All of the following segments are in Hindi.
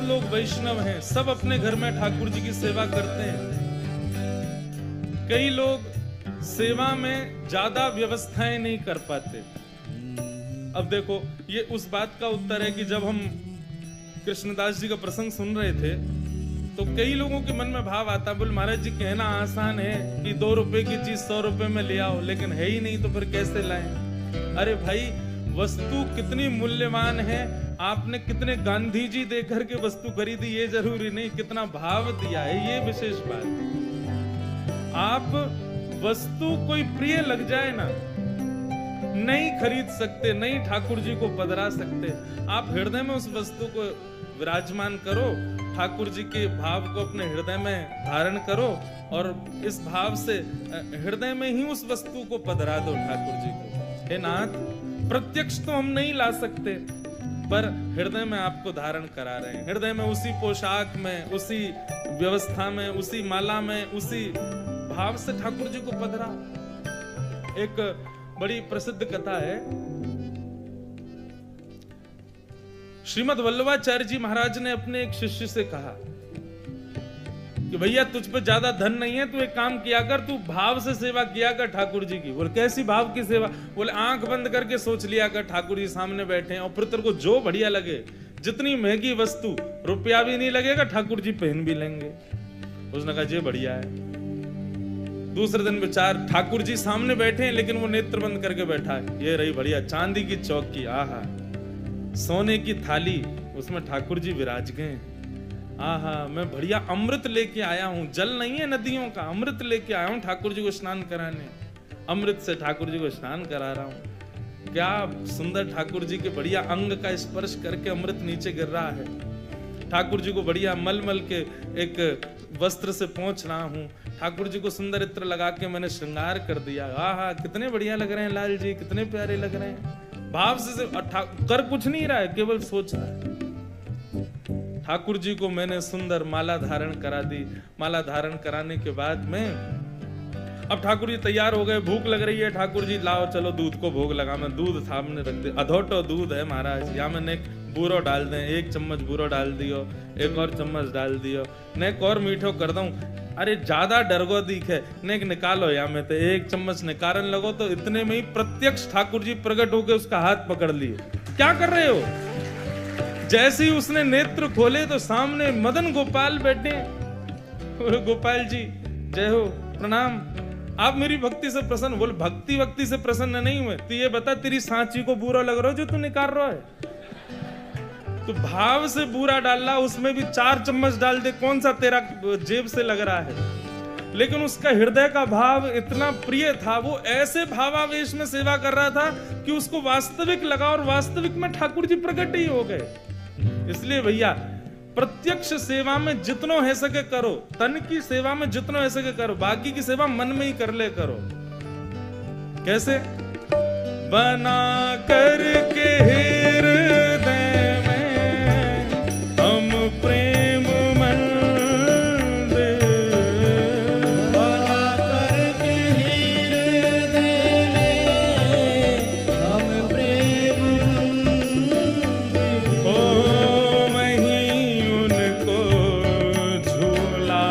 लोग वैष्णव हैं, सब अपने घर में ठाकुर जी की सेवा करते हैं। कई लोग सेवा में ज्यादा व्यवस्थाएं नहीं कर पाते। अब देखो, ये उस बात का उत्तर है कि जब हम कृष्णदास जी का प्रसंग सुन रहे थे तो कई लोगों के मन में भाव आता, बोल महाराज जी कहना आसान है कि 2 रुपए की चीज 100 रुपए में ले आओ, लेकिन है ही नहीं तो फिर कैसे लाएं? अरे भाई, वस्तु कितनी मूल्यवान है, आपने कितने गांधी जी देकर के वस्तु खरीदी ये जरूरी नहीं, कितना भाव दिया है ये विशेष बात। आप वस्तु कोई प्रिय लग जाए ना, नहीं खरीद सकते, नहीं ठाकुर जी को पधरा सकते। आप हृदय में उस वस्तु को विराजमान करो, ठाकुर जी के भाव को अपने हृदय में धारण करो और इस भाव से हृदय में ही उस वस्तु को पधरा दो ठाकुर जी को। हे नाथ, प्रत्यक्ष तो हम नहीं ला सकते, पर हृदय में आपको धारण करा रहे हैं। हृदय में उसी पोशाक में, उसी व्यवस्था में, उसी माला में, उसी भाव से ठाकुर जी को पधरा। एक बड़ी प्रसिद्ध कथा है, श्रीमद् वल्लभाचार्य जी महाराज ने अपने एक शिष्य से कहा कि भैया तुझ पे ज्यादा धन नहीं है, तू एक काम किया कर, तू भाव से सेवा किया कर ठाकुर जी की। बोले कैसी भाव की सेवा? बोले आंख बंद करके सोच लिया कर ठाकुर जी सामने बैठे हैं और फिर तेरे को जो बढ़िया लगे, जितनी महंगी वस्तु, रुपया भी नहीं लगेगा, ठाकुर जी पहन भी लेंगे। उसने कहा ये बढ़िया है। दूसरे दिन विचार, ठाकुर जी सामने बैठे हैं लेकिन वो नेत्र बंद करके बैठा है। ये रही बढ़िया चांदी की चौकी, आहा, सोने की थाली, उसमें ठाकुर जी विराज गए। आहा, मैं बढ़िया अमृत लेके आया हूं, जल नहीं है नदियों का, अमृत लेके आया हूं ठाकुर जी को स्नान कराने। अमृत से ठाकुर जी को स्नान करा रहा हूं। क्या सुंदर ठाकुर जी के बढ़िया अंग का स्पर्श करके अमृत नीचे गिर रहा है। ठाकुर जी को बढ़िया मलमल के एक वस्त्र से पोंछ रहा हूं। ठाकुर जी को सुंदर इत्र लगा के मैंने श्रृंगार कर दिया। आहा, कितने बढ़िया लग रहे हैं लाल जी, कितने प्यारे लग रहे हैं। भाव से कर कुछ नहीं रहा है, केवल सोच रहा है। ठाकुर जी को मैंने सुंदर माला धारण करा दी। माला धारण कराने के बाद में अब ठाकुर जी तैयार हो गए, भूख लग रही है। ठाकुर जी लाओ चलो दूध को भोग लगा। मैं दूध सामने रख दे, अधोटो दूध है महाराज, या मैंने बूरो डाल दें, 1 चम्मच बूरो डाल दियो, 1 और चम्मच डाल दियो, ने एक और मीठो कर दूं। अरे ज्यादा डरगो दिखे, ने निकालो या में, तो 1 चम्मच निकालन लगो तो इतने में ही प्रत्यक्ष ठाकुर जी प्रकट होकर उसका हाथ पकड़ लिए। क्या कर रहे हो? जैसे ही उसने नेत्र खोले तो सामने मदन गोपाल बैठे। गोपाल जी जय हो, प्रणाम, आप मेरी भक्ति से प्रसन्न? बोल भक्ति से प्रसन्न नहीं हुए तो ये बता, तेरी सांची को बुरा लग रहा हो जो तू निकाल रहा है? तो भाव से बुरा डाला, उसमें भी 4 चम्मच डाल दे, कौन सा तेरा जेब से लग रहा है? लेकिन उसका हृदय का भाव इतना प्रिय था, वो ऐसे भावावेश में सेवा कर रहा था कि उसको वास्तविक लगा और वास्तविक में ठाकुर जी प्रकट ही हो गए। इसलिए भैया, प्रत्यक्ष सेवा में जितनो है सके करो, तन की सेवा में जितनो है सके करो, बाकी की सेवा मन में ही कर ले करो। कैसे? बना करके हृदय प्रेम मंदिर, बना करके हृदय हम प्रेम मंदिर, ओ वहीं उनको झूला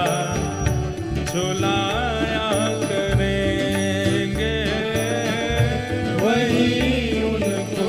झूलाया करेंगे, वहीं उनको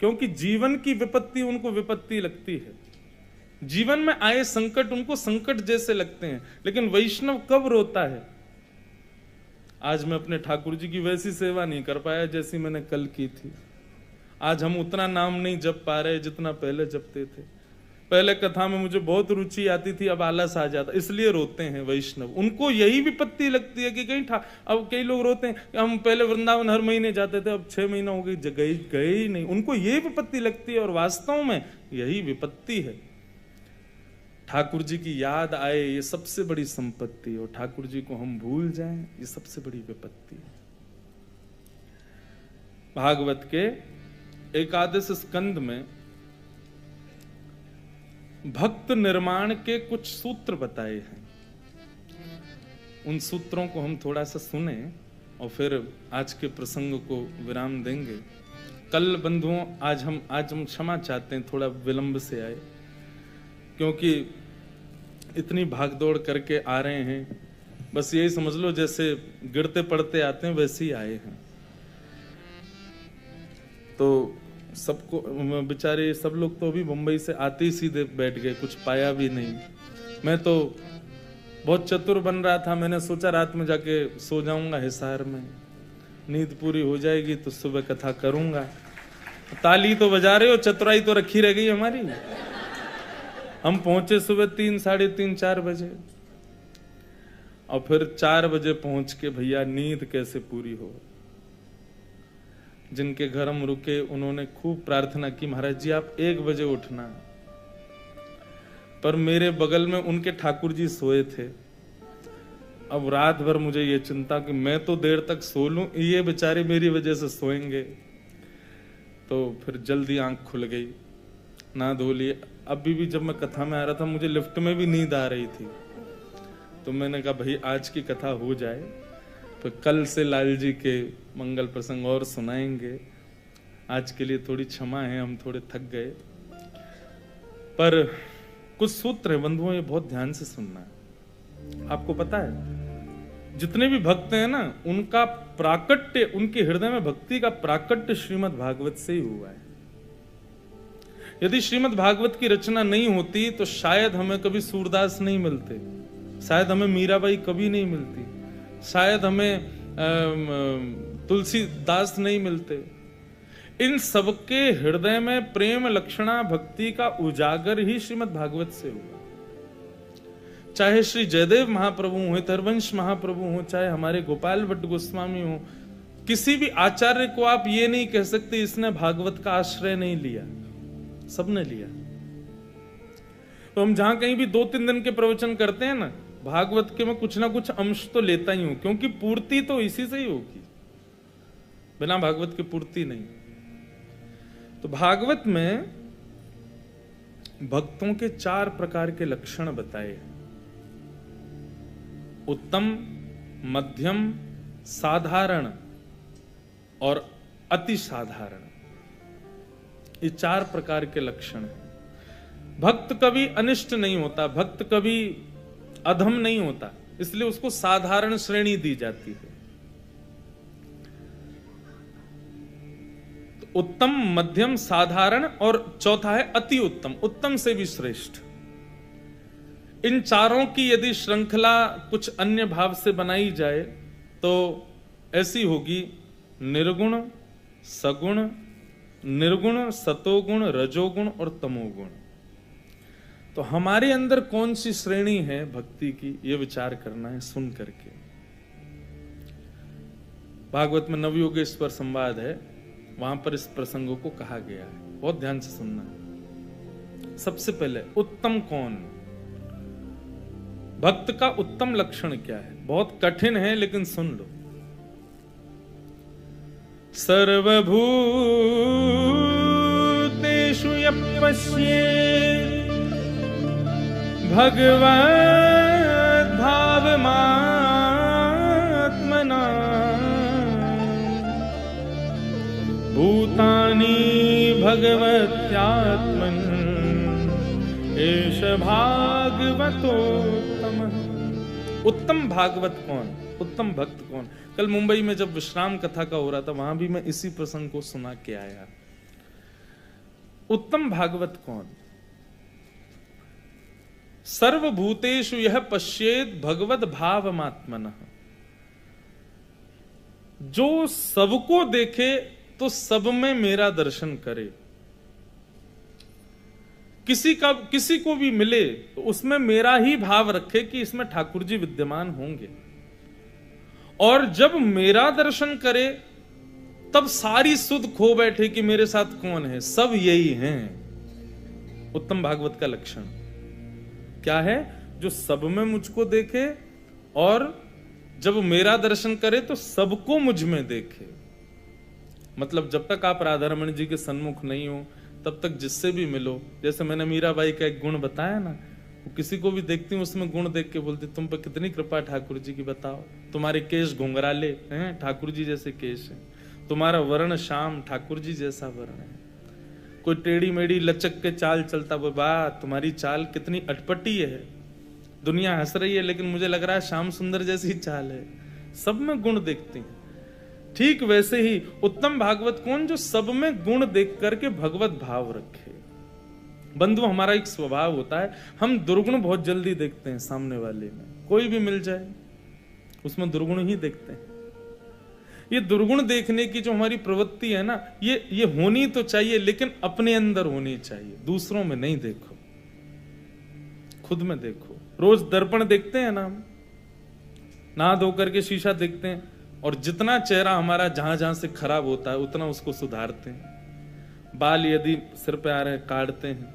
क्योंकि जीवन की विपत्ति उनको विपत्ति लगती है, जीवन में आए संकट उनको संकट जैसे लगते हैं। लेकिन वैष्णव कब रोता है? आज मैं अपने ठाकुर जी की वैसी सेवा नहीं कर पाया जैसी मैंने कल की थी। आज हम उतना नाम नहीं जप पा रहे जितना पहले जपते थे। पहले कथा में मुझे बहुत रुचि आती थी, अब आलस आ जाता, इसलिए रोते हैं वैष्णव। उनको यही विपत्ति लगती है कि कहीं अब कई लोग रोते हैं कि हम पहले वृंदावन हर महीने जाते थे, अब 6 महीना हो गई गए ही नहीं। उनको यही विपत्ति लगती है और वास्तव में यही विपत्ति है। ठाकुर जी की याद आए ये सबसे बड़ी संपत्ति, और ठाकुर जी को हम भूल जाएं ये सबसे बड़ी विपत्ति है। भागवत के एकादश स्कंद में भक्त निर्माण के कुछ सूत्र बताए हैं। उन सूत्रों को हम थोड़ा सा सुने और फिर आज के प्रसंग को विराम देंगे। कल बंधुओं आज हम क्षमा चाहते हैं, थोड़ा विलंब से आए, क्योंकि इतनी भागदौड़ करके आ रहे हैं। बस यही समझ लो जैसे गिरते पड़ते आते हैं वैसे ही आए हैं। तो सबको बेचारे सब लोग तो अभी मुंबई से आते ही सीधे बैठ गए, कुछ पाया भी नहीं। मैं तो बहुत चतुर बन रहा था, मैंने सोचा रात में जाके सो जाऊंगा हिसार में, नींद पूरी हो जाएगी तो सुबह कथा करूंगा। ताली तो बजा रहे हो, चतुराई तो रखी रह गई हमारी। हम पहुंचे सुबह 3, साढ़े 3, 4 बजे, और फिर 4 बजे पहुंच के भैया नींद कैसे पूरी हो। जिनके घर हम रुके उन्होंने खूब प्रार्थना की, महाराज जी आप 1 बजे उठना। पर मेरे बगल में उनके ठाकुर जी सोए थे। अब रात भर मुझे ये चिंता कि मैं तो देर तक सो लूं, ये बेचारे मेरी वजह से सोएंगे। तो फिर जल्दी आंख खुल गई, ना धो लिए। अभी भी जब मैं कथा में आ रहा था मुझे लिफ्ट में भी नींद आ रही थी, तो मैंने कहा भाई आज की कथा हो जाए, तो कल से लाल जी के मंगल प्रसंग और सुनाएंगे। आज के लिए थोड़ी क्षमा है, हम थोड़े थक गए। पर कुछ सूत्र है बंधुओं, ये बहुत ध्यान से सुनना है। आपको पता है जितने भी भक्त हैं ना, उनका प्राकट्य, उनके हृदय में भक्ति का प्राकट्य श्रीमद् भागवत से ही हुआ है। यदि श्रीमद् भागवत की रचना नहीं होती तो शायद हमें कभी सूरदास नहीं मिलते, शायद हमें मीराबाई कभी नहीं मिलती, शायद हमें तुलसीदास नहीं मिलते। इन सबके हृदय में प्रेम लक्षणा भक्ति का उजागर ही श्रीमद् भागवत से हुआ। चाहे श्री जयदेव महाप्रभु हो, हरवंश महाप्रभु हो, चाहे हमारे गोपाल भट्ट गोस्वामी हो, किसी भी आचार्य को आप ये नहीं कह सकते इसने भागवत का आश्रय नहीं लिया, सबने लिया। तो हम जहां कहीं भी 2-3 दिन के प्रवचन करते हैं ना, भागवत के मैं कुछ ना कुछ अंश तो लेता ही हूं, क्योंकि पूर्ति तो इसी से ही होगी, बिना भागवत की पूर्ति नहीं। तो भागवत में भक्तों के 4 प्रकार के लक्षण बताए हैं: उत्तम, मध्यम, साधारण और अति साधारण। ये 4 प्रकार के लक्षण हैं। भक्त कभी अनिष्ट नहीं होता, भक्त कभी अधम नहीं होता, इसलिए उसको साधारण श्रेणी दी जाती है। तो उत्तम, मध्यम, साधारण और चौथा है अति उत्तम, उत्तम से भी श्रेष्ठ। इन चारों की यदि श्रृंखला कुछ अन्य भाव से बनाई जाए तो ऐसी होगी: निर्गुण, सगुण, निर्गुण, सतोगुण, रजोगुण और तमोगुण। तो हमारे अंदर कौन सी श्रेणी है भक्ति की, यह विचार करना है सुन करके। भागवत में नवयोगेश्वर संवाद है, वहां पर इस प्रसंगों को कहा गया है, बहुत ध्यान से सुनना है। सबसे पहले उत्तम कौन, भक्त का उत्तम लक्षण क्या है? बहुत कठिन है लेकिन सुन लो। सर्वभूतेषु यः पश्येत् भगवद्भावमात्मना भूतानि भगवत्यात्मन् एष भागवतोत्तमः। उत्तम भागवत कौन, उत्तम भक्त कौन? कल मुंबई में जब विश्राम कथा का हो रहा था, वहां भी मैं इसी प्रसंग को सुना के आया। उत्तम भागवत कौन? सर्वभूतेषु यह पश्येत भगवत भावमात्मनः, जो सबको देखे तो सब में मेरा दर्शन करे। किसी को भी मिले तो उसमें मेरा ही भाव रखे कि इसमें ठाकुर जी विद्यमान होंगे, और जब मेरा दर्शन करे तब सारी सुध खो बैठे कि मेरे साथ कौन है, सब यही हैं। उत्तम भागवत का लक्षण क्या है? जो सब में मुझको देखे और जब मेरा दर्शन करे तो सबको मुझ में देखे। मतलब जब तक आप राधारमण जी के सन्मुख नहीं हो तब तक जिससे भी मिलो, जैसे मैंने मीराबाई का एक गुण बताया ना, वो किसी को भी देखती हूँ उसमें गुण देख के बोलती तुम पर कितनी कृपा ठाकुर जी की, बताओ तुम्हारे केश घुंघराले हैं, ठाकुर जी जैसे केश हैं, तुम्हारा वर्ण श्याम, ठाकुर जी जैसा वर्ण है। कोई टेढ़ी मेढ़ी लचक के चाल चलता, वो वाह तुम्हारी चाल कितनी अटपटी है, दुनिया हंस रही है लेकिन मुझे लग रहा है श्याम सुंदर जैसी चाल है। सब में गुण देखती हैं। ठीक वैसे ही उत्तम भागवत कौन? जो सब में गुण देख करके भगवत भाव रखे। बंधु, हमारा एक स्वभाव होता है, हम दुर्गुण बहुत जल्दी देखते हैं सामने वाले में, कोई भी मिल जाए उसमें दुर्गुण ही देखते हैं। ये दुर्गुण देखने की जो हमारी प्रवृत्ति है ना, ये होनी तो चाहिए, लेकिन अपने अंदर होनी चाहिए, दूसरों में नहीं देखो, खुद में देखो। रोज दर्पण देखते हैं ना, हम नहा धो करके शीशा देखते हैं, और जितना चेहरा हमारा जहां जहां से खराब होता है उतना उसको सुधारते हैं। बाल यदि सिर पे आ रहे हैं काटते हैं,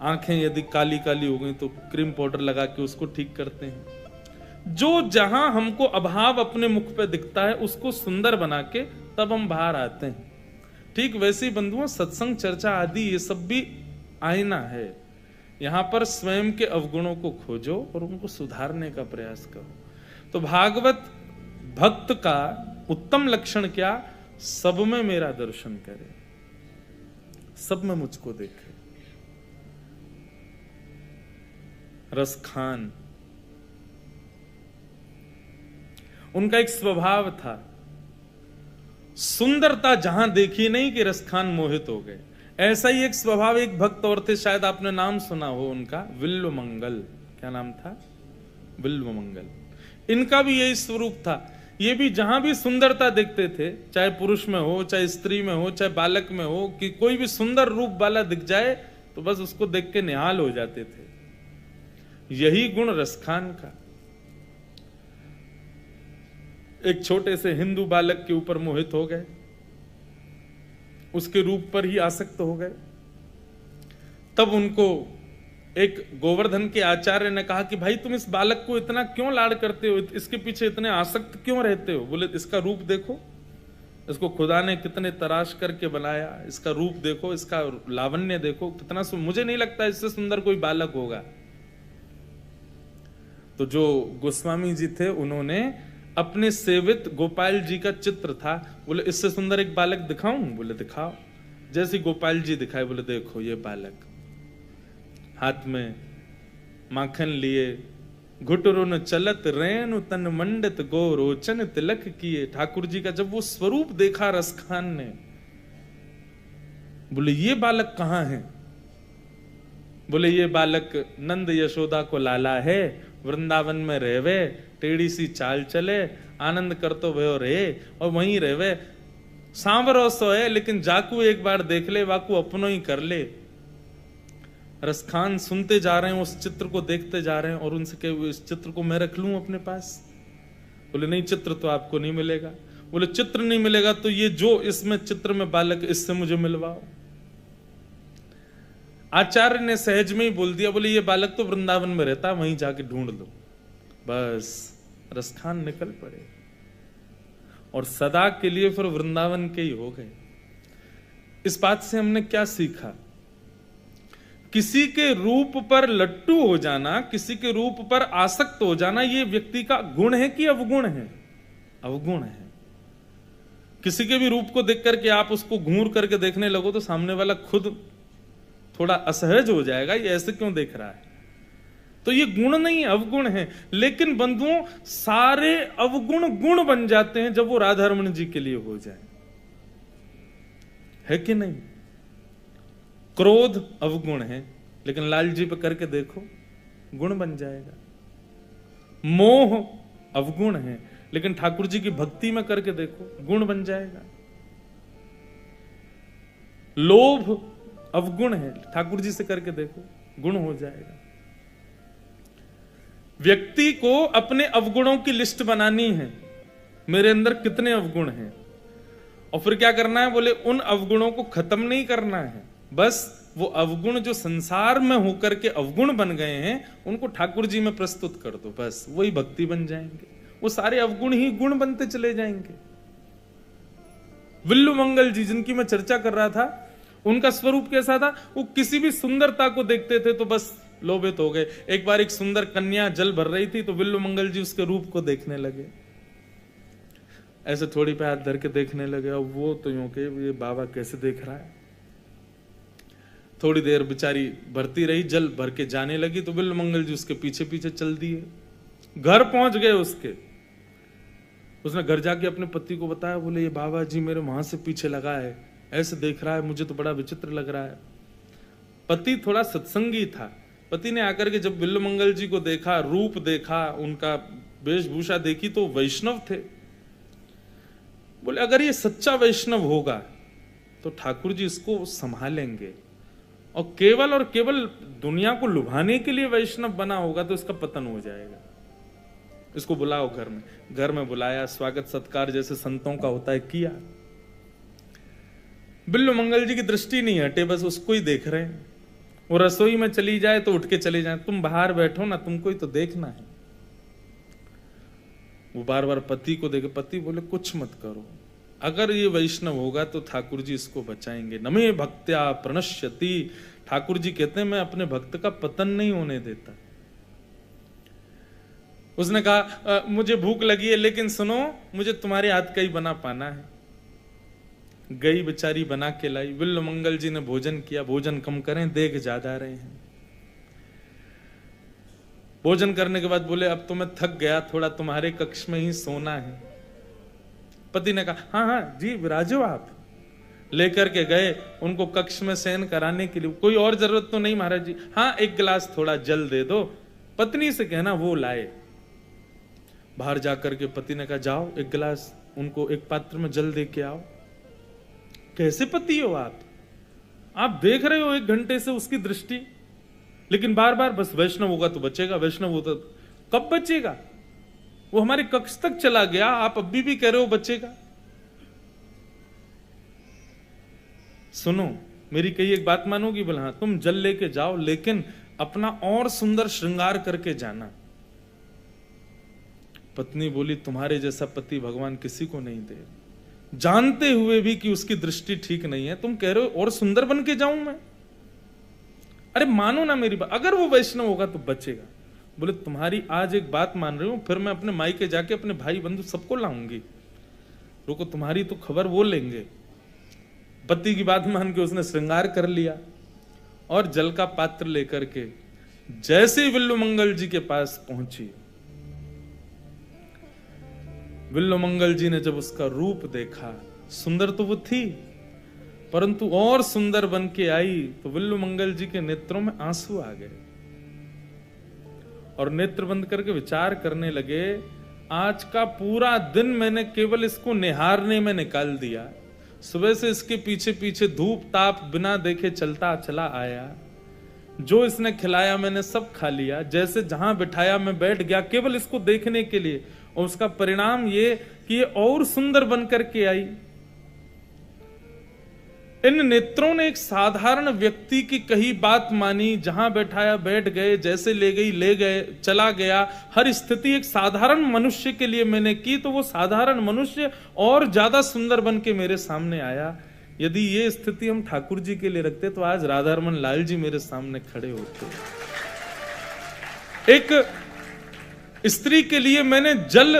आंखें यदि काली काली हो गई तो क्रीम पाउडर लगा के उसको ठीक करते हैं। जो जहां हमको अभाव अपने मुख पे दिखता है उसको सुंदर बना के तब हम बाहर आते हैं। ठीक वैसे ही बंधुओं, सत्संग चर्चा आदि ये सब भी आईना है। यहां पर स्वयं के अवगुणों को खोजो और उनको सुधारने का प्रयास करो। तो भागवत भक्त का उत्तम लक्षण क्या? सब में मेरा दर्शन करे, सब में मुझको देखे। रसखान, उनका एक स्वभाव था, सुंदरता जहां देखी नहीं कि रसखान मोहित हो गए। ऐसा ही एक स्वभाव एक भक्त और थे, शायद आपने नाम सुना हो उनका, विल्व मंगल। क्या नाम था? विल्व मंगल। इनका भी यही स्वरूप था। ये भी जहां भी सुंदरता देखते थे, चाहे पुरुष में हो, चाहे स्त्री में हो, चाहे बालक में हो, कि कोई भी सुंदर रूप वाला दिख जाए तो बस उसको देख के निहाल हो जाते थे। यही गुण रसखान का। एक छोटे से हिंदू बालक के ऊपर मोहित हो गए, उसके रूप पर ही आसक्त हो गए। तब उनको एक गोवर्धन के आचार्य ने कहा कि भाई तुम इस बालक को इतना क्यों लाड करते हो, इसके पीछे इतने आसक्त क्यों रहते हो? बोले इसका रूप देखो, इसको खुदा ने कितने तराश करके बनाया, इसका रूप देखो, इसका लावण्य देखो, कितना मुझे नहीं लगता इससे सुंदर कोई बालक होगा। तो जो गोस्वामी जी थे उन्होंने अपने सेवित गोपाल जी का चित्र था, बोले इससे सुंदर एक बालक दिखाऊं? बोले दिखाओ। जैसे गोपाल जी दिखाए, बोले देखो ये बालक, हाथ में माखन लिए, घुटरुन चलत रेणु तन मंडित गोरोचन तिलक किए। ठाकुर जी का जब वो स्वरूप देखा रसखान ने, बोले ये बालक कहां है? बोले ये बालक नंद यशोदा को लाला है, वृंदावन में रहवे, टेढ़ी सी चाल चले, आनंद करतो भयो रे, और वहीं रहवे, सांवरो सो है लेकिन जाकू एक बार देख ले, वाकू अपनो ही कर ले। रसखान सुनते जा रहे हैं, उस चित्र को देखते जा रहे हैं, और उनसे कहे इस चित्र को मैं रख लूं अपने पास? बोले नहीं, चित्र तो आपको नहीं मिलेगा। बोले चित्र नहीं मिलेगा तो ये जो इसमें चित्र में बालक, इससे मुझे मिलवाओ। आचार्य ने सहज में ही बोल दिया, बोले ये बालक तो वृंदावन में रहता है, वहीं जाके ढूंढ लो। बस रसखान निकल पड़े और सदा के लिए फिर वृंदावन के ही हो गए। इस बात से हमने क्या सीखा? किसी के रूप पर लट्टू हो जाना, किसी के रूप पर आसक्त हो जाना, ये व्यक्ति का गुण है कि अवगुण है? अवगुण है। किसी के भी रूप को देख करके आप उसको घूर करके देखने लगो तो सामने वाला खुद थोड़ा असहज हो जाएगा, ये ऐसे क्यों देख रहा है? तो ये गुण नहीं, अवगुण है। लेकिन बंधुओं, सारे अवगुण गुण बन जाते हैं जब वो राधारमण जी के लिए हो जाए, है कि नहीं? क्रोध अवगुण है, लेकिन लाल जी पे करके देखो गुण बन जाएगा। मोह अवगुण है, लेकिन ठाकुर जी की भक्ति में करके देखो गुण बन जाएगा। लोभ अवगुण है, ठाकुर जी से करके देखो गुण हो जाएगा। व्यक्ति को अपने अवगुणों की लिस्ट बनानी है, मेरे अंदर कितने अवगुण हैं, और फिर क्या करना है, बोले उन अवगुणों को खत्म नहीं करना है, बस वो अवगुण जो संसार में होकर के अवगुण बन गए हैं उनको ठाकुर जी में प्रस्तुत कर दो, बस वही भक्ति बन जाएंगे। वो सारे अवगुण ही गुण बनते चले जाएंगे। विल्लु मंगल जी जिनकी मैं चर्चा कर रहा था, उनका स्वरूप कैसा था, वो किसी भी सुंदरता को देखते थे तो बस लोभित हो गए। एक बार एक सुंदर कन्या जल भर रही थी तो विल्लु मंगल जी उसके रूप को देखने लगे, ऐसे थोड़ी पे हाथ धर के देखने लगे, और वो तो यूं के ये बाबा कैसे देख रहा है। थोड़ी देर बेचारी भरती रही, जल भर के जाने लगी तो विल्लु मंगल जी उसके पीछे पीछे चल दिए। घर पहुंच गए उसने घर जाके अपने पति को बताया, बोले ये बाबा जी मेरे वहां से पीछे लगा है, ऐसे देख रहा है, मुझे तो बड़ा विचित्र लग रहा है। पति थोड़ा सत्संगी था, पति ने आकर के जब विल्लु मंगल जी को देखा, रूप देखा, उनका वेशभूषा देखी तो वैष्णव थे। बोले अगर ये सच्चा वैष्णव होगा तो ठाकुर जी इसको संभालेंगे, और केवल दुनिया को लुभाने के लिए वैष्णव बना होगा तो इसका पतन हो जाएगा। इसको बुलाओ घर में बुलाया, स्वागत सत्कार जैसे संतों का होता है किया। विल्लु मंगल जी की दृष्टि नहीं हटे, बस उसको ही देख रहे हैं। वो रसोई में चली जाए तो उठ के चले जाए, तुम बाहर बैठो ना, तुमको ही तो देखना है। वो बार बार पति को देखे, पति बोले कुछ मत करो, अगर ये वैष्णव होगा तो ठाकुर जी इसको बचाएंगे। नमे भक्त्या प्रणश्यति, ठाकुर जी कहते हैं मैं अपने भक्त का पतन नहीं होने देता। उसने कहा मुझे भूख लगी है, लेकिन सुनो मुझे तुम्हारे हाथ का ही बना पाना है। गई बेचारी बना के लाई, विल्लु मंगल जी ने भोजन किया। भोजन कम करें, देख ज्यादा रहे हैं। भोजन करने के बाद बोले अब तो मैं थक गया, थोड़ा तुम्हारे कक्ष में ही सोना है। पति ने कहा हाँ हाँ जी विराजो आप। लेकर के गए उनको कक्ष में शयन कराने के लिए। कोई और जरूरत तो नहीं महाराज जी, हाँ एक गिलास थोड़ा जल दे दो। पत्नी से कहना वो लाए। बाहर जाकर के पति ने कहा जाओ एक गिलास उनको एक पात्र में जल दे के आओ। कैसे पति हो आप देख रहे हो 1 घंटे से उसकी दृष्टि, लेकिन बार बार बस वैष्णव होगा तो बचेगा, वैष्णव होता कब बचेगा, वो हमारे कक्ष तक चला गया, आप अभी भी कह रहे हो बचेगा। सुनो मेरी कही एक बात मानोगी, बोला हाँ तुम जल लेके जाओ, लेकिन अपना और सुंदर श्रृंगार करके जाना। पत्नी बोली तुम्हारे जैसा पति भगवान किसी को नहीं दे, जानते हुए भी कि उसकी दृष्टि ठीक नहीं है, तुम कह रहे हो और सुंदर बन के जाऊं मैं। अरे मानो ना मेरी बात, अगर वो वैष्णव होगा तो बचेगा। बोले तुम्हारी आज एक बात मान रही हूं, फिर मैं अपने मायके जाके अपने भाई बंधु सबको लाऊंगी, रुको तुम्हारी तो खबर वो लेंगे। पति की बात मान के उसने श्रृंगार कर लिया और जल का पात्र लेकर के जैसे विल्लु मंगल जी के पास पहुंची, विल्लु मंगल जी ने जब उसका रूप देखा, सुंदर तो वो थी परंतु और सुंदर बन के आई, तो विल्लु मंगल जी के नेत्रों में आंसू आ गए और नेत्र बंद करके विचार करने लगे, आज का पूरा दिन मैंने केवल इसको निहारने में निकाल दिया। सुबह से इसके पीछे पीछे धूप ताप बिना देखे चलता चला आया, जो इसने खिलाया मैंने सब खा लिया, जैसे जहां बिठाया मैं बैठ गया केवल इसको देखने के लिए, और उसका परिणाम ये कि ये और सुंदर बन करके आई। इन नेत्रों ने एक साधारण व्यक्ति की कही बात मानी, जहां बैठाया बैठ गए, जैसे ले गई ले गए, चला गया। हर स्थिति एक साधारण मनुष्य के लिए मैंने की, तो वो साधारण मनुष्य और ज्यादा सुंदर बन के मेरे सामने आया। यदि ये स्थिति हम ठाकुर जी के लिए रखते तो आज राधारमन लाल जी मेरे सामने खड़े होते। एक स्त्री के लिए मैंने जल,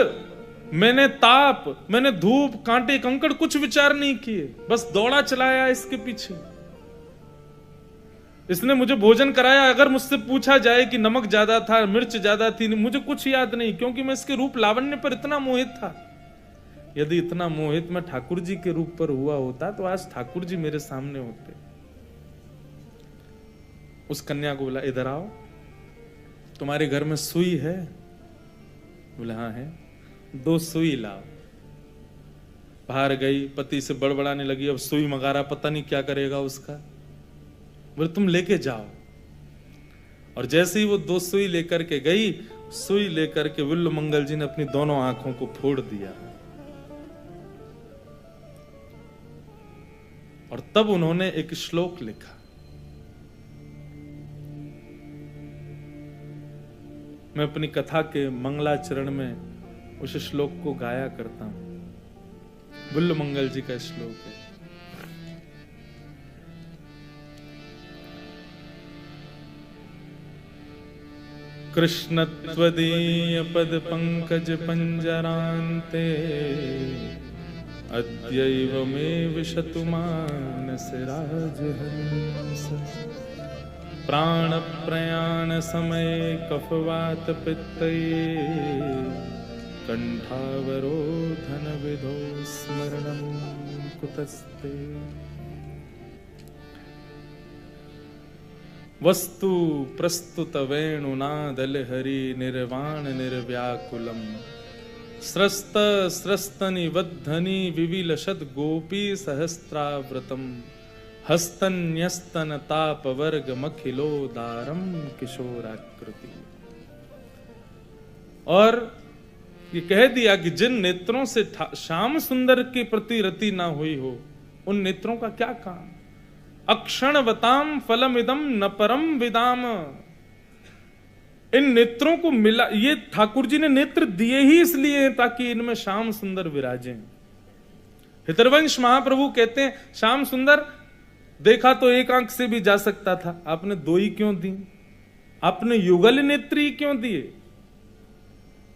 मैंने ताप, मैंने धूप, कांटे कंकड़ कुछ विचार नहीं किए, बस दौड़ा चलाया इसके पीछे। इसने मुझे भोजन कराया, अगर मुझसे पूछा जाए कि नमक ज्यादा था मिर्च ज्यादा थी, मुझे कुछ याद नहीं, क्योंकि मैं इसके रूप लावण्य पर इतना मोहित था। यदि इतना मोहित मैं ठाकुर जी के रूप पर हुआ होता तो आज ठाकुर जी मेरे सामने होते। उस कन्या को बोला, इधर आओ, तुम्हारे घर में सुई है? बोले हाँ है। 2 सुई लाओ। बाहर गई, पति से बड़बड़ाने लगी, अब सुई मंगा रहा, पता नहीं क्या करेगा उसका। बोले तुम लेके जाओ। और जैसे ही वो 2 सुई लेकर के गई, सुई लेकर के विल्ल मंगल जी ने अपनी दोनों आंखों को फोड़ दिया। और तब उन्होंने एक श्लोक लिखा। मैं अपनी कथा के मंगलाचरण में उस श्लोक को गाया करता हूं। विल्ल मंगल जी का श्लोक है। कृष्ण त्वदीय पद पंकज पंजरान्ते अद्यैव मे विशतु मानस राजहंस। प्राण प्रयाण समय कफवात पित्तये कंठावरोधन विधो स्मरणं कुतस्ते। वस्तु प्रस्तुत वेणुनादल हरि निर्वाण निर्व्याकुलम। स्रस्त स्रस्तनि वद्धनि विविलशद गोपी सहस्त्राव्रतम। हस्तन्यस्तन ताप वर्ग मखिलोदारम किशोराकृति। और ये कह दिया कि जिन नेत्रों से श्याम सुंदर के प्रति रति ना हुई हो, उन नेत्रों का क्या काम। अक्षणवताम फलमिदम न परम विदाम। इन नेत्रों को मिला, ये ठाकुर जी ने नेत्र दिए ही इसलिए ताकि इनमें श्याम सुंदर विराजें। हितरवंश महाप्रभु कहते हैं, श्याम सुंदर देखा तो एक आंख से भी जा सकता था, आपने 2 ही क्यों दी? आपने युगल नेत्री क्यों दिए?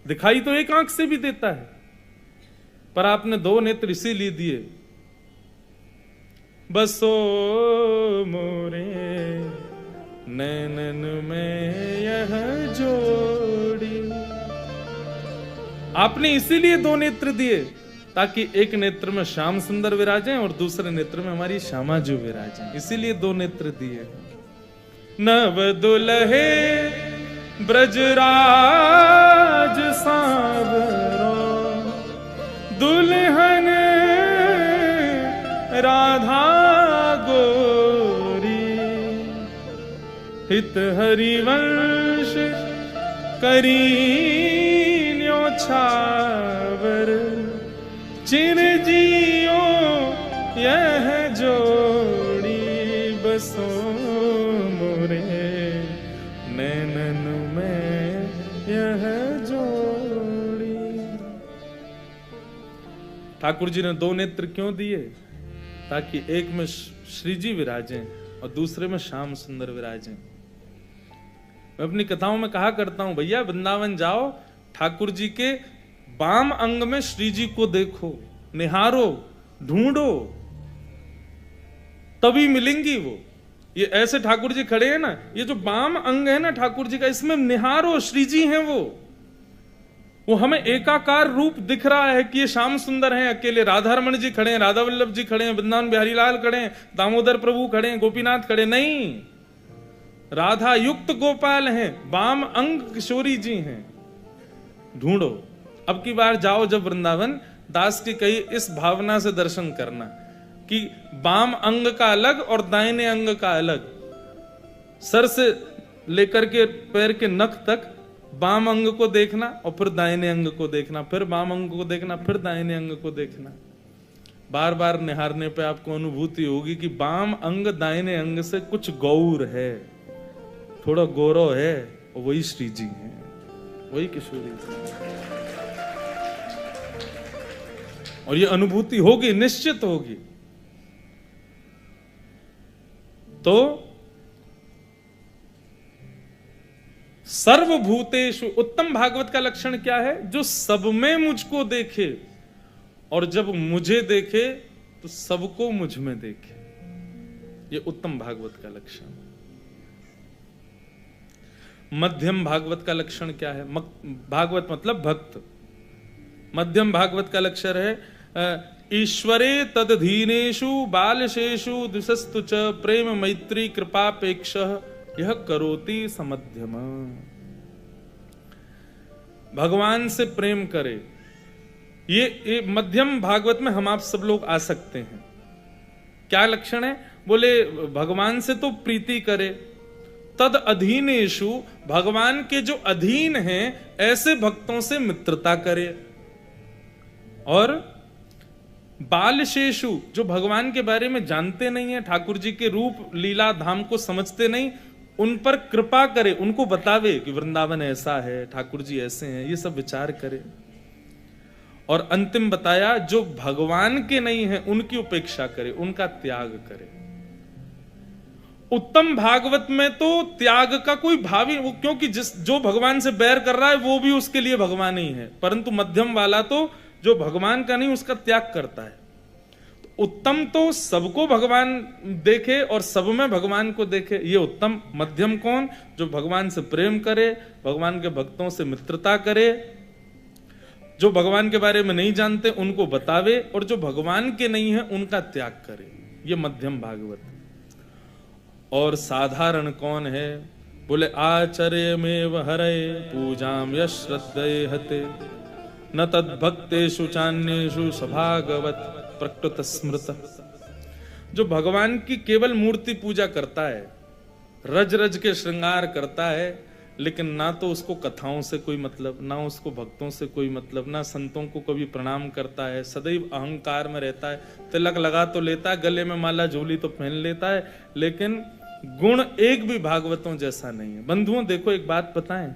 दिखाई तो एक आंख से भी देता है, पर आपने 2 नेत्र इसीलिए दिए। बसो मोरे नैनन में यह जोड़ी। आपने इसीलिए 2 नेत्र दिए ताकि एक नेत्र में श्याम सुंदर विराजें और दूसरे नेत्र में हमारी श्यामा जो विराजें, इसीलिए 2 नेत्र दिए। नव दुल्हे ब्रजराज सांवरो, दुल्हन राधा गोरी। हित हरिवंश करी न्योछावर, चिरजियो यह जोड़ी। बसो मोरे नैनन में यह जोड़ी। ठाकुर जी ने 2 नेत्र क्यों दिए? ताकि एक में श्री जी विराजें और दूसरे में श्याम सुंदर विराजें। मैं अपनी कथाओं में कहा करता हूं, भैया वृंदावन जाओ, ठाकुर जी के बाम अंग में श्री जी को देखो, निहारो, ढूंढो, तभी मिलेंगी वो। ये ऐसे ठाकुर जी खड़े हैं ना, ये जो बाम अंग है ना ठाकुर जी का, इसमें निहारो, श्री जी हैं वो हमें एकाकार रूप दिख रहा है कि ये श्याम सुंदर हैं अकेले। राधा रमण जी खड़े हैं, राधा वल्लभ जी खड़े हैं, वृंदावन बिहारी लाल खड़े हैं, दामोदर प्रभु खड़े हैं, गोपीनाथ खड़े, नहीं, राधा युक्त गोपाल हैं, बाम अंग किशोरी जी हैं। ढूंढो। अब की बार जाओ जब वृंदावन, दास की कही इस भावना से दर्शन करना कि बाम अंग का अलग और दाहिने अंग का अलग। सर से लेकर के पैर के नख तक बाम अंग को देखना और फिर दाहिने अंग को देखना, फिर बाम अंग को देखना, फिर दाहिने अंग को देखना। बार बार निहारने पे आपको अनुभूति होगी कि बाम अंग दाहिने अंग से कुछ गौर है, थोड़ा गौरव है, और वही श्री जी है, वही किशोरी जी। और ये अनुभूति होगी, निश्चित होगी। तो सर्वभूतेषु, उत्तम भागवत का लक्षण क्या है? जो सब में मुझको देखे और जब मुझे देखे तो सबको मुझ में देखे। ये उत्तम भागवत का लक्षण। मध्यम भागवत का लक्षण क्या है? भागवत मतलब भक्त। मध्यम भागवत का लक्षण है ईश्वरे तदधीनेषु बालशेषु दिशस्तु च प्रेम मैत्री कृपापेक्ष यह करोति समध्यम। भगवान से प्रेम करे, ये मध्यम भागवत में हम आप सब लोग आ सकते हैं। क्या लक्षण है? बोले भगवान से तो प्रीति करे, तद अधीनेषु, भगवान के जो अधीन हैं ऐसे भक्तों से मित्रता करे, और बालशेषु, जो भगवान के बारे में जानते नहीं है, ठाकुर जी के रूप लीला धाम को समझते नहीं, उन पर कृपा करे, उनको बतावे कि वृंदावन ऐसा है, ठाकुर जी ऐसे हैं, ये सब विचार करे। और अंतिम बताया जो भगवान के नहीं है उनकी उपेक्षा करे, उनका त्याग करे। उत्तम भागवत में तो त्याग का कोई भाव ही, क्योंकि जो भगवान से बैर कर रहा है वो भी उसके लिए भगवान ही है, परंतु मध्यम वाला तो जो भगवान का नहीं उसका त्याग करता है। तो उत्तम तो सबको भगवान देखे और सब में भगवान को देखे, ये उत्तम। मध्यम कौन? जो भगवान से प्रेम करे, भगवान के भक्तों से मित्रता करे, जो भगवान के बारे में नहीं जानते उनको बतावे, और जो भगवान के नहीं है उनका त्याग करे, ये मध्यम भागवत। और साधारण कौन है? बोले आचर्यमेव हरे पूजाम यश्रद्धये हते, न तद्भक्तेषु चान्येषु सभागवत प्रकृत स्मृत। जो भगवान की केवल मूर्ति पूजा करता है, रज रज के श्रृंगार करता है, लेकिन ना तो उसको कथाओं से कोई मतलब, ना उसको भक्तों से कोई मतलब, ना संतों को कभी प्रणाम करता है, सदैव अहंकार में रहता है, तिलक लगा तो लेता है, गले में माला झोली तो पहन लेता है, लेकिन गुण एक भी भागवतों जैसा नहीं है। बंधुओं देखो एक बात बताएं,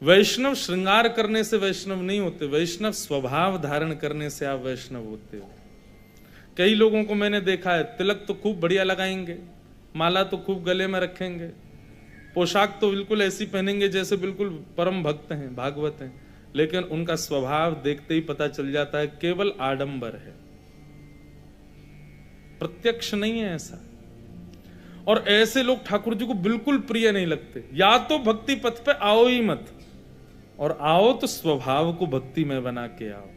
वैष्णव श्रृंगार करने से वैष्णव नहीं होते, वैष्णव स्वभाव धारण करने से आप वैष्णव होते हो। कई लोगों को मैंने देखा है, तिलक तो खूब बढ़िया लगाएंगे, माला तो खूब गले में रखेंगे, पोशाक तो बिल्कुल ऐसी पहनेंगे जैसे बिल्कुल परम भक्त हैं, भागवत हैं, लेकिन उनका स्वभाव देखते ही पता चल जाता है केवल आडंबर है, प्रत्यक्ष नहीं है ऐसा। और ऐसे लोग ठाकुर जी को बिल्कुल प्रिय नहीं लगते। या तो भक्ति पथ पे आओ ही मत, और आओ तो स्वभाव को भक्ति में बना के आओ।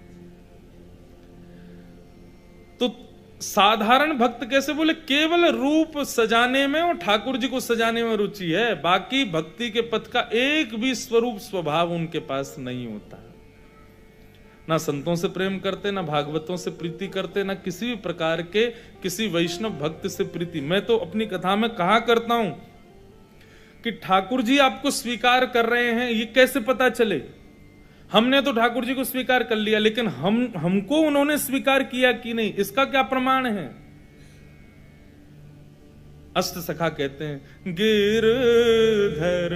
तो साधारण भक्त कैसे? बोले केवल रूप सजाने में और ठाकुर जी को सजाने में रुचि है, बाकी भक्ति के पथ का एक भी स्वरूप स्वभाव उनके पास नहीं होता। ना संतों से प्रेम करते, ना भागवतों से प्रीति करते, ना किसी भी प्रकार के किसी वैष्णव भक्त से प्रीति। मैं तो अपनी कथा में कहा करता हूं कि ठाकुर जी आपको स्वीकार कर रहे हैं, ये कैसे पता चले? हमने तो ठाकुर जी को स्वीकार कर लिया, लेकिन हमको उन्होंने स्वीकार किया कि नहीं, इसका क्या प्रमाण है? अष्ट सखा कहते हैं, गिरधर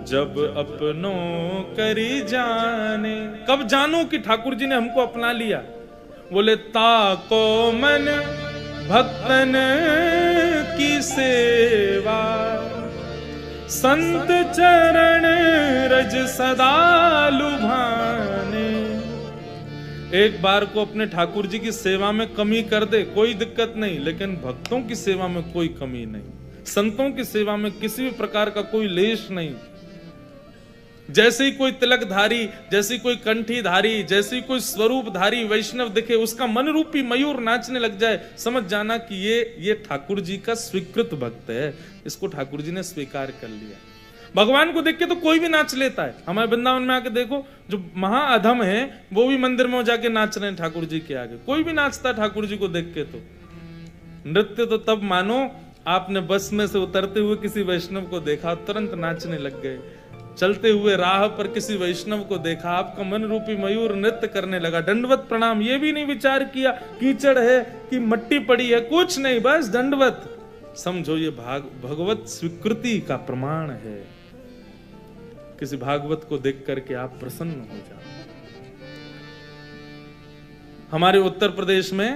जब अपनों करी जाने। कब जानो कि ठाकुर जी ने हमको अपना लिया? बोले ताको मन भक्तन की सेवा, संत चरण रज सदा लुभाने। एक बार को अपने ठाकुर जी की सेवा में कमी कर दे कोई दिक्कत नहीं, लेकिन भक्तों की सेवा में कोई कमी नहीं, संतों की सेवा में किसी भी प्रकार का कोई लेश नहीं। जैसे ही कोई तिलकधारी, जैसी कोई कंठीधारी, जैसी कोई स्वरूपधारी वैष्णव दिखे, उसका मन रूपी मयूर नाचने लग जाए, समझ जाना कि ये ठाकुर जी का स्वीकृत भक्त है, इसको ठाकुर जी ने स्वीकार कर लिया। भगवान को देख के तो कोई भी नाच लेता है। हमारे वृंदावन में आके देखो, जो महाअधम है वो भी मंदिर में जाके नाच रहे हैं ठाकुर जी के आगे, कोई भी नाचता है ठाकुर जी को देख के। तो नृत्य तो तब मानो आपने बस में से उतरते हुए किसी वैष्णव को देखा, तुरंत नाचने लग गए। चलते हुए राह पर किसी वैष्णव को देखा, आपका मन रूपी मयूर नृत्य करने लगा, दंडवत प्रणाम। ये भी नहीं विचार किया कीचड़ है कि मट्टी पड़ी है, कुछ नहीं, बस दंडवत। समझो ये भगवत स्वीकृति का प्रमाण है। किसी भागवत को देख करके आप प्रसन्न हो जाओ। हमारे उत्तर प्रदेश में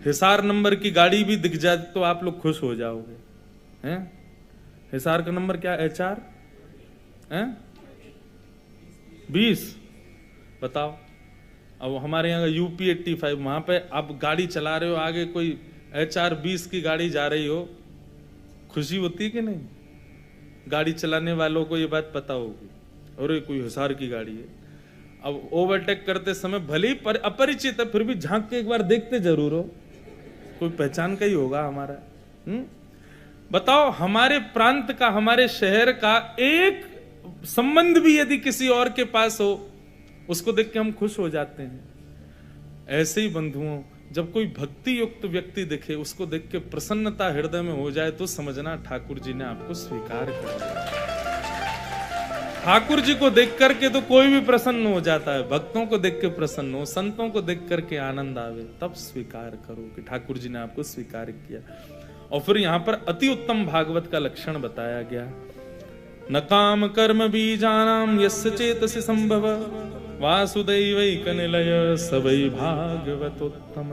हिसार नंबर की गाड़ी भी दिख जाए तो आप लोग खुश हो जाओगे। हैं? हिसार का नंबर क्या? HR 20। बताओ, अब हमारे यहाँ UP 85, वहां पे आप गाड़ी चला रहे हो, आगे कोई HR 20 की गाड़ी जा रही हो, खुशी होती है कि नहीं? गाड़ी चलाने वालों को ये बात पता होगी, अरे कोई हिसार की गाड़ी है। अब ओवरटेक करते समय भले ही अपरिचित है, फिर भी झांक के एक बार देखते जरूर हो, कोई पहचान का ही होगा हमारा। बताओ, हमारे प्रांत का, हमारे शहर का एक संबंध भी यदि किसी और के पास हो, उसको देख के हम खुश हो जाते हैं। ऐसे ही बंधुओं, जब कोई भक्ति युक्त व्यक्ति दिखे, उसको देख के प्रसन्नता हृदय में हो जाए, तो समझना ठाकुर जी ने आपको स्वीकार कर लिया। ठाकुर जी को देख करके तो कोई भी प्रसन्न हो जाता है, भक्तों को देख के प्रसन्न हो, संतों को देख करके आनंद आवे, तब स्वीकार करो कि ठाकुर जी ने आपको स्वीकार किया। और फिर यहां पर अति उत्तम भागवत का लक्षण बताया गया। न काम कर्म बीजानाम यस्य चेतसि संभव वासुदैवैकनिलय सवै भागवतोत्तम।